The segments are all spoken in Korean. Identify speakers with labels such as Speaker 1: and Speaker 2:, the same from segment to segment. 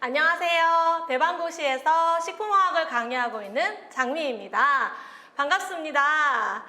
Speaker 1: 안녕하세요. 대방고시에서 식품화학을 강의하고 있는 장미입니다. 반갑습니다.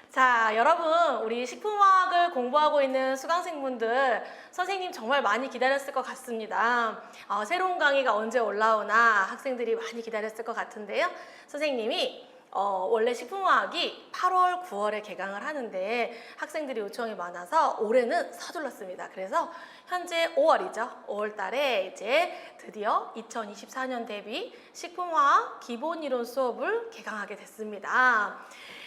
Speaker 1: 자, 여러분, 우리 식품화학을 공부하고 있는 수강생분들, 선생님 정말 많이 기다렸을 것 같습니다. 새로운 강의가 언제 올라오나 학생들이 많이 기다렸을 것 같은데요. 선생님이 원래 식품화학이 8월, 9월에 개강을 하는데 학생들이 요청이 많아서 올해는 서둘렀습니다. 그래서 현재 5월이죠. 5월 달에 이제 드디어 2024년 대비 식품화학 기본이론 수업을 개강하게 됐습니다.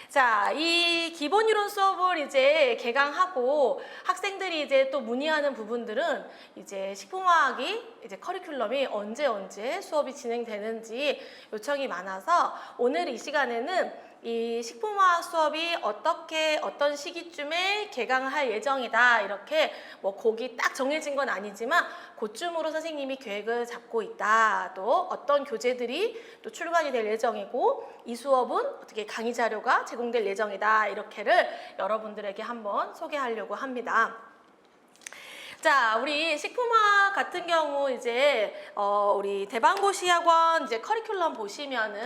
Speaker 1: 자, 이 기본이론 수업을 이제 개강하고 학생들이 이제 또 문의하는 부분들은 이제 식품화학이 이제 커리큘럼이 언제 수업이 진행되는지 요청이 많아서 오늘 이 시간에는 이 식품화학 수업이 어떤 시기쯤에 개강할 예정이다, 이렇게 뭐 곡이 딱 정해진 건 아니지만 그쯤으로 선생님이 계획을 잡고 있다, 또 어떤 교재들이 또 출간이 될 예정이고 이 수업은 어떻게 강의 자료가 제공될 예정이다, 이렇게를 여러분들에게 한번 소개하려고 합니다. 자, 우리 식품화학 같은 경우 이제 우리 대방고시학원 이제 커리큘럼 보시면은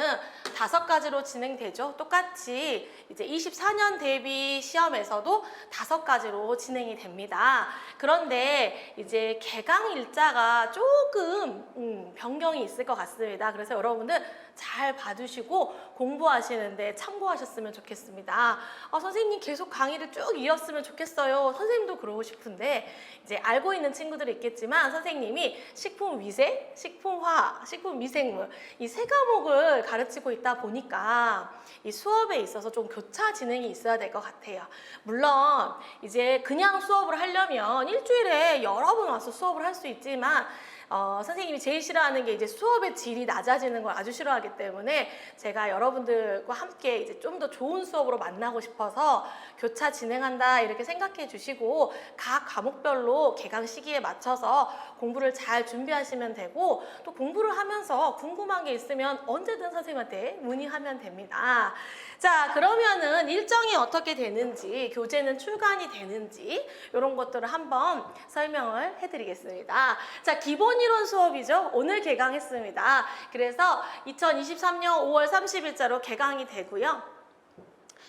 Speaker 1: 5가지로 진행되죠. 똑같이 이제 24년 대비 시험에서도 5가지로 진행이 됩니다. 그런데 이제 개강 일자가 조금 변경이 있을 것 같습니다. 그래서 여러분들 잘 봐두시고 공부하시는데 참고하셨으면 좋겠습니다. 선생님 계속 강의를 쭉 이었으면 좋겠어요. 선생님도 그러고 싶은데 이제 알고 있는 친구들이 있겠지만 선생님이 식품위생, 식품화학, 식품미생물 이 3과목을 가르치고 있다 보니까 이 수업에 있어서 좀 교차 진행이 있어야 될 것 같아요. 물론 이제 그냥 수업을 하려면 일주일에 여러 번 와서 수업을 할 수 있지만 선생님이 제일 싫어하는 게 이제 수업의 질이 낮아지는 걸 아주 싫어하기 때문에 제가 여러분들과 함께 이제 좀 더 좋은 수업으로 만나고 싶어서 교차 진행한다, 이렇게 생각해 주시고 각 과목별로 개강 시기에 맞춰서 공부를 잘 준비하시면 되고, 또 공부를 하면서 궁금한 게 있으면 언제든 선생님한테 문의하면 됩니다. 자, 그러면은 일정이 어떻게 되는지, 교재는 출간이 되는지 이런 것들을 한번 설명을 해드리겠습니다. 자, 기본이론 수업이죠. 오늘 개강했습니다. 그래서 2023년 5월 30일자로 개강이 되고요.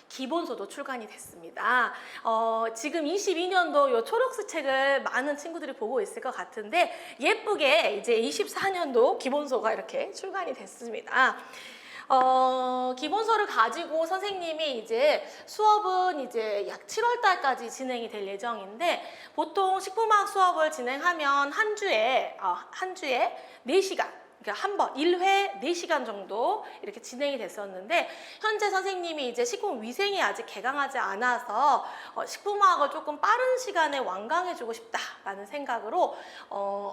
Speaker 1: 기본서도 출간이 됐습니다. 지금 22년도 요 초록스 책을 많은 친구들이 보고 있을 것 같은데 예쁘게 이제 24년도 기본서가 이렇게 출간이 됐습니다. 기본서를 가지고 선생님이 이제 수업은 이제 약 7월 달까지 진행이 될 예정인데, 보통 식품화학 수업을 진행하면 한 주에 4시간, 그러니까 한 번 1회 4시간 정도 이렇게 진행이 됐었는데, 현재 선생님이 이제 식품위생이 아직 개강하지 않아서 식품화학을 조금 빠른 시간에 완강해주고 싶다라는 생각으로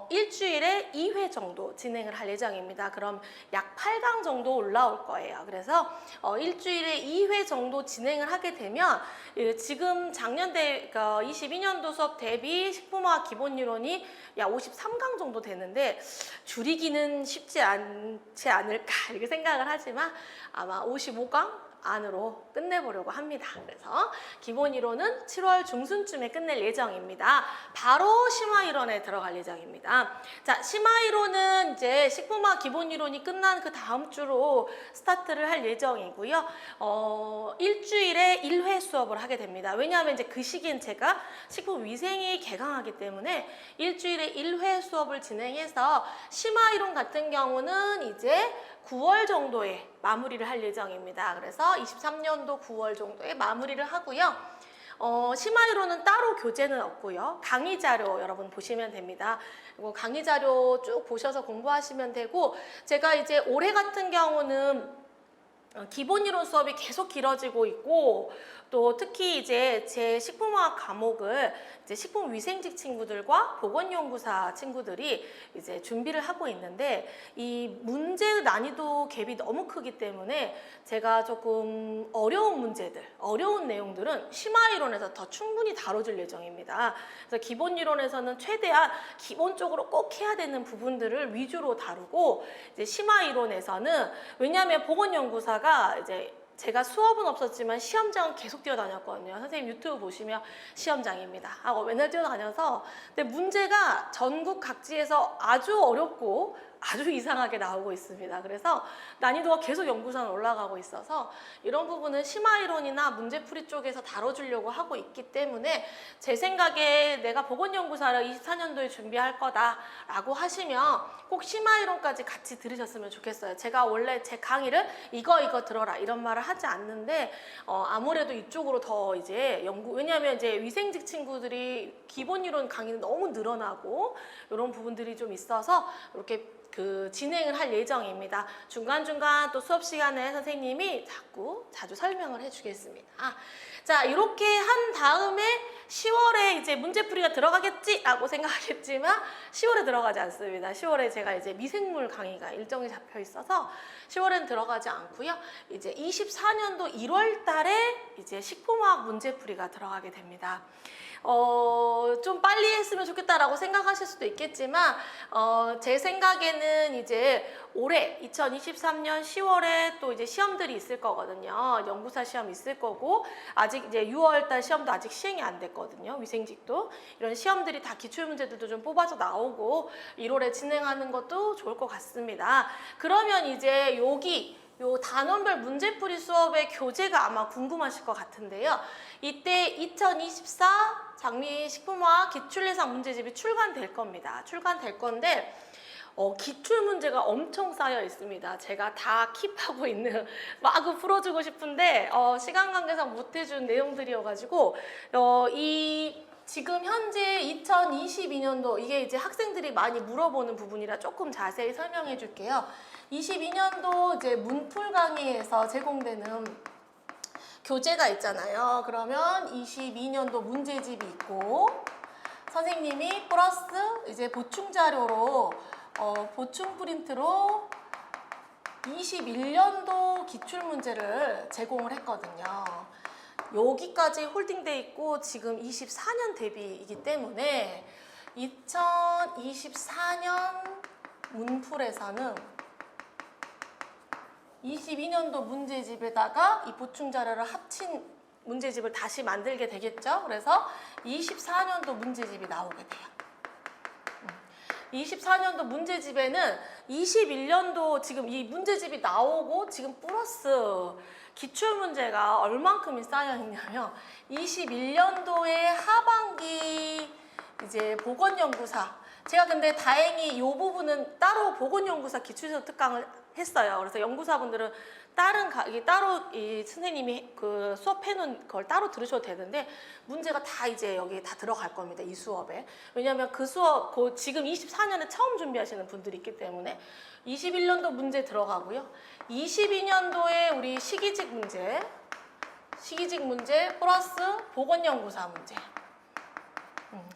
Speaker 1: 일주일에 2회 정도 진행을 할 예정입니다. 그럼 약 8강 정도 올라올 거예요. 그래서 일주일에 2회 정도 진행을 하게 되면 지금 작년 22년도 수업 대비 식품화학 기본이론이 약 53강 정도 되는데 줄이기는 쉽지 않지 않을까 이렇게 생각을 하지만 아마 55강 안으로 끝내보려고 합니다. 그래서 기본이론은 7월 중순쯤에 끝낼 예정입니다. 바로 심화이론에 들어갈 예정입니다. 자, 심화이론은 이제 식품화학 기본이론이 끝난 그 다음 주로 스타트를 할 예정이고요. 일주일에 1회 수업을 하게 됩니다. 왜냐하면 이제 그 시기엔 제가 식품위생이 개강하기 때문에 일주일에 1회 수업을 진행해서 심화이론 같은 경우는 이제 9월 정도에 마무리를 할 예정입니다. 그래서 23년도 9월 정도에 마무리를 하고요. 심화이론은 따로 교재는 없고요. 강의 자료 여러분 보시면 됩니다. 그리고 강의 자료 쭉 보셔서 공부하시면 되고, 제가 이제 올해 같은 경우는 기본이론 수업이 계속 길어지고 있고, 또 특히 이제 제 식품화학 과목을 이제 식품위생직 친구들과 보건연구사 친구들이 이제 준비를 하고 있는데, 이 문제 난이도 갭이 너무 크기 때문에 제가 조금 어려운 문제들, 어려운 내용들은 심화이론에서 더 충분히 다뤄줄 예정입니다. 그래서 기본이론에서는 최대한 기본적으로 꼭 해야 되는 부분들을 위주로 다루고, 이제 심화이론에서는, 왜냐하면 보건연구사가 이제 제가 수업은 없었지만 시험장은 계속 뛰어다녔거든요. 선생님 유튜브 보시면 시험장입니다. 맨날 뛰어다녀서, 근데 문제가 전국 각지에서 아주 어렵고 아주 이상하게 나오고 있습니다. 그래서 난이도가 계속 연구선 올라가고 있어서 이런 부분은 심화이론이나 문제풀이 쪽에서 다뤄주려고 하고 있기 때문에 제 생각에 내가 보건연구사를 24년도에 준비할 거다라고 하시면 꼭 심화이론까지 같이 들으셨으면 좋겠어요. 제가 원래 제 강의를 이거 들어라 이런 말을 하지 않는데 아무래도 이쪽으로 더 이제 왜냐하면 이제 위생직 친구들이 기본 이론 강의는 너무 늘어나고 이런 부분들이 좀 있어서 이렇게 진행을 할 예정입니다. 중간중간 또 수업 시간에 선생님이 자주 설명을 해주겠습니다. 자, 이렇게 한 다음에 10월에 이제 문제풀이가 들어가겠지라고 생각하겠지만 10월에 들어가지 않습니다. 10월에 제가 이제 미생물 강의가 일정이 잡혀 있어서 10월엔 들어가지 않고요. 이제 24년도 1월 달에 이제 식품화학 문제풀이가 들어가게 됩니다. 좀 빨리 했으면 좋겠다라고 생각하실 수도 있겠지만 제 생각에는 이제 올해 2023년 10월에 또 이제 시험들이 있을 거거든요. 연구사 시험 있을 거고 아직 이제 6월달 시험도 아직 시행이 안 됐거든요. 위생직도 이런 시험들이 다 기출문제들도 좀 뽑아서 나오고 1월에 진행하는 것도 좋을 것 같습니다. 그러면 이제 요 단원별 문제풀이 수업의 교재가 아마 궁금하실 것 같은데요. 이때 2024 장미 식품화학 기출예상 문제집이 출간될 겁니다. 출간될 건데 기출 문제가 엄청 쌓여 있습니다. 제가 다 킵하고 있는 마구 풀어주고 싶은데 시간 관계상 못 해준 내용들이어가지고 지금 현재 2022년도 이게 이제 학생들이 많이 물어보는 부분이라 조금 자세히 설명해 줄게요. 22년도 이제 문풀 강의에서 제공되는 교재가 있잖아요. 그러면 22년도 문제집이 있고 선생님이 플러스 이제 보충 자료로 보충 프린트로 21년도 기출 문제를 제공을 했거든요. 여기까지 홀딩돼 있고 지금 24년 대비이기 때문에 2024년 문풀에서는 22년도 문제집에다가 이 보충 자료를 합친 문제집을 다시 만들게 되겠죠. 그래서 24년도 문제집이 나오게 돼요. 24년도 문제집에는 21년도 지금 이 문제집이 나오고 지금 플러스 기출문제가 얼만큼이 쌓여 있냐면 21년도에 하반기 이제 보건연구사 제가 근데 다행히 이 부분은 따로 보건연구사 기출서 특강을 했어요. 그래서 연구사분들은 따로 이 선생님이 그 수업해놓은 걸 따로 들으셔도 되는데 문제가 다 이제 여기 다 들어갈 겁니다. 이 수업에. 왜냐하면 그 수업 지금 24년에 처음 준비하시는 분들이 있기 때문에 21년도 문제 들어가고요. 22년도에 우리 시기직 문제 플러스 보건연구사 문제.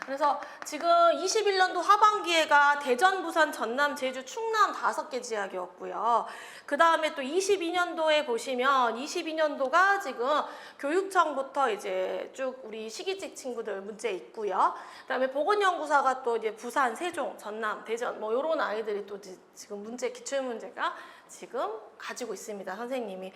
Speaker 1: 그래서 지금 21년도 하반기에가 대전, 부산, 전남, 제주, 충남 5개 지역이었고요. 그 다음에 또 22년도에 보시면 22년도가 지금 교육청부터 이제 쭉 우리 시기직 친구들 문제 있고요. 그 다음에 보건연구사가 또 이제 부산, 세종, 전남, 대전 뭐 이런 아이들이 또 지금 문제, 기출문제가 지금 가지고 있습니다. 선생님이.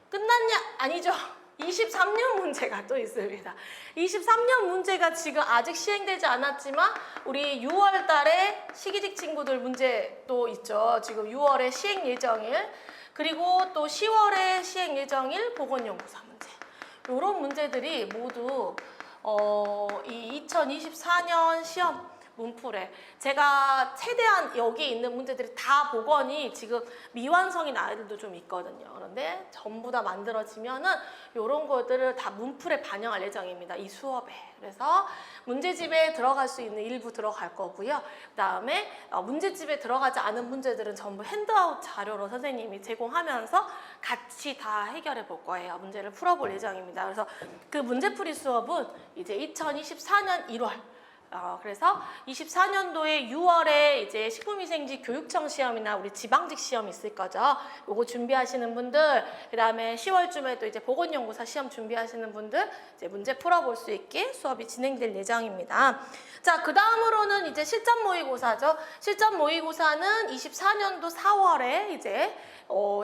Speaker 1: 끝났냐? 아니죠. 23년 문제가 또 있습니다. 23년 문제가 지금 아직 시행되지 않았지만 우리 6월 달에 시기직 친구들 문제 또 있죠. 지금 6월에 시행 예정일 그리고 또 10월에 시행 예정일 보건연구사 문제. 이런 문제들이 모두 이 2024년 시험 문풀에 제가 최대한 여기 있는 문제들이 다 보건이 지금 미완성인 아이들도 좀 있거든요. 그런데 전부 다 만들어지면은 이런 것들을 다 문풀에 반영할 예정입니다. 이 수업에. 그래서 문제집에 들어갈 수 있는 일부 들어갈 거고요. 그다음에 문제집에 들어가지 않은 문제들은 전부 핸드아웃 자료로 선생님이 제공하면서 같이 다 해결해 볼 거예요. 문제를 풀어볼 예정입니다. 그래서 그 문제풀이 수업은 이제 2024년 1월 그래서 24년도에 6월에 이제 식품위생직 교육청 시험이나 우리 지방직 시험 있을 거죠. 요거 준비하시는 분들, 그 다음에 10월쯤에 또 이제 보건연구사 시험 준비하시는 분들 이제 문제 풀어볼 수 있게 수업이 진행될 예정입니다. 자, 그 다음으로는 이제 실전 모의고사죠. 실전 모의고사는 24년도 4월에 이제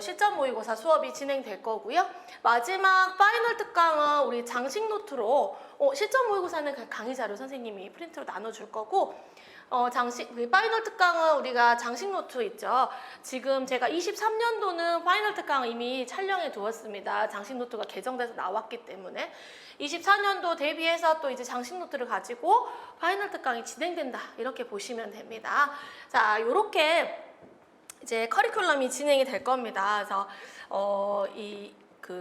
Speaker 1: 실전 모의고사 수업이 진행될 거고요. 마지막 파이널 특강은 우리 장식 노트로 실전 모의고사는 강의 자료 선생님이 프린트로 나눠줄 거고 파이널 특강은 우리가 장식 노트 있죠. 지금 제가 23년도는 파이널 특강 이미 촬영해 두었습니다. 장식 노트가 개정돼서 나왔기 때문에 24년도 대비해서 또 이제 장식 노트를 가지고 파이널 특강이 진행된다. 이렇게 보시면 됩니다. 자, 요렇게 이제 커리큘럼이 진행이 될 겁니다. 그래서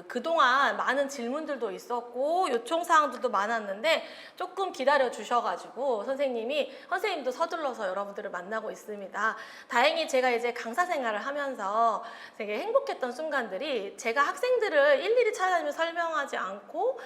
Speaker 1: 그동안 많은 질문들도 있었고 요청사항들도 많았는데 조금 기다려 주셔가지고 선생님도 서둘러서 여러분들을 만나고 있습니다. 다행히 제가 이제 강사 생활을 하면서 되게 행복했던 순간들이 제가 학생들을 일일이 찾아다니며 설명하지 않고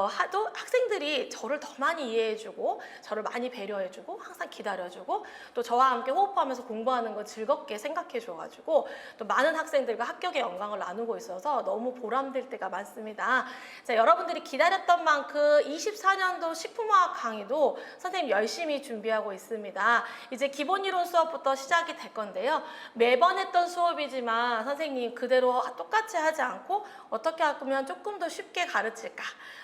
Speaker 1: 하도 학생들이 저를 더 많이 이해해주고 저를 많이 배려해주고 항상 기다려주고 또 저와 함께 호흡하면서 공부하는 걸 즐겁게 생각해 줘가지고 또 많은 학생들과 합격의 영광을 나누고 있어서 너무 보람될 때가 많습니다. 자, 여러분들이 기다렸던 만큼 24년도 식품화학 강의도 선생님 열심히 준비하고 있습니다. 이제 기본이론 수업부터 시작이 될 건데요. 매번 했던 수업이지만 선생님 그대로 똑같이 하지 않고 어떻게 하면 조금 더 쉽게 가르칠까?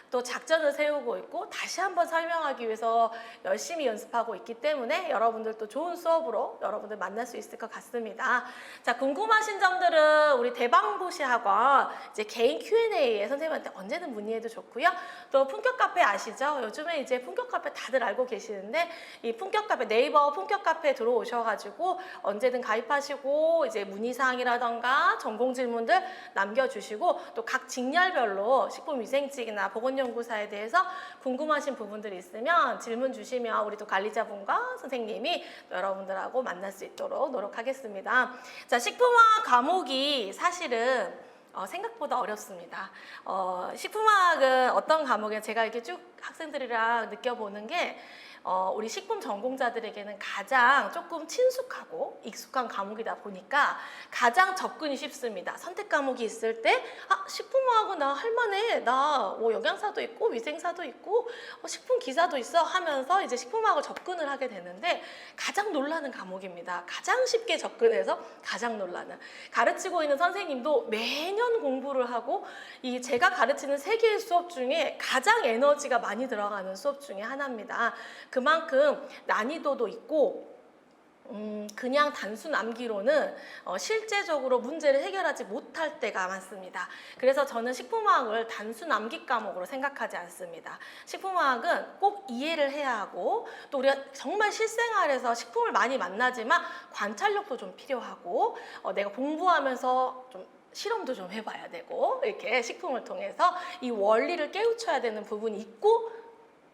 Speaker 1: 또 작전을 세우고 있고 다시 한번 설명하기 위해서 열심히 연습하고 있기 때문에 여러분들도 좋은 수업으로 여러분들 만날 수 있을 것 같습니다. 자, 궁금하신 점들은 우리 대방고시 학원 이제 개인 Q&A에 선생님한테 언제든 문의해도 좋고요. 또 품격 카페 아시죠? 요즘에 이제 품격 카페 다들 알고 계시는데 이 품격 카페 네이버 품격 카페에 들어오셔가지고 언제든 가입하시고 이제 문의사항이라던가 전공 질문들 남겨주시고 또 각 직렬별로 식품위생직이나 보건연구사에 대해서 궁금하신 부분들이 있으면 질문 주시면 우리 또 관리자분과 선생님이 여러분들하고 만날 수 있도록 노력하겠습니다. 자, 식품화학 과목이 사실은 생각보다 어렵습니다. 식품화학은 어떤 과목에 제가 이렇게 쭉 학생들이랑 느껴보는 게 우리 식품 전공자들에게는 가장 조금 친숙하고 익숙한 과목이다 보니까 가장 접근이 쉽습니다. 선택 과목이 있을 때 식품화학은 나 할만해. 나 영양사도 있고 위생사도 있고 식품 기사도 있어 하면서 이제 식품화학을 접근을 하게 되는데 가장 놀라는 과목입니다. 가장 쉽게 접근해서 가장 놀라는. 가르치고 있는 선생님도 매년 공부를 하고 이 제가 가르치는 3개의 수업 중에 가장 에너지가 많이 들어가는 수업 중에 하나입니다. 그만큼 난이도도 있고 그냥 단순 암기로는 실제적으로 문제를 해결하지 못할 때가 많습니다. 그래서 저는 식품화학을 단순 암기 과목으로 생각하지 않습니다. 식품화학은 꼭 이해를 해야 하고 또 우리가 정말 실생활에서 식품을 많이 만나지만 관찰력도 좀 필요하고 내가 공부하면서 좀 실험도 좀 해봐야 되고 이렇게 식품을 통해서 이 원리를 깨우쳐야 되는 부분이 있고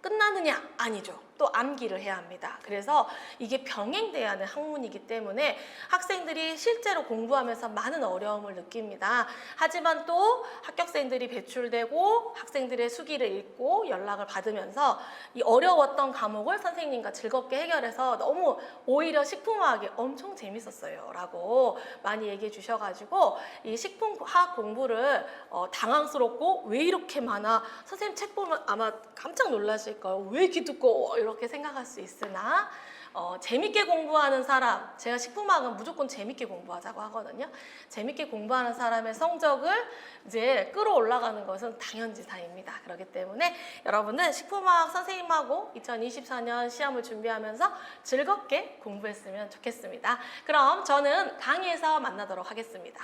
Speaker 1: 끝나느냐? 아니죠. 또 암기를 해야 합니다. 그래서 이게 병행돼야 하는 학문이기 때문에 학생들이 실제로 공부하면서 많은 어려움을 느낍니다. 하지만 또 합격생들이 배출되고 학생들의 수기를 읽고 연락을 받으면서 이 어려웠던 과목을 선생님과 즐겁게 해결해서 너무 오히려 식품화학이 엄청 재밌었어요 라고 많이 얘기해 주셔가지고 이 식품화학 공부를 당황스럽고 왜 이렇게 많아? 선생님 책 보면 아마 깜짝 놀라실 거예요. 왜 이렇게 두꺼워? 이렇게 생각할 수 있으나 재밌게 공부하는 사람, 제가 식품학은 무조건 재밌게 공부하자고 하거든요. 재밌게 공부하는 사람의 성적을 이제 끌어올라가는 것은 당연지사입니다. 그렇기 때문에 여러분은 식품학 선생님하고 2024년 시험을 준비하면서 즐겁게 공부했으면 좋겠습니다. 그럼 저는 강의에서 만나도록 하겠습니다.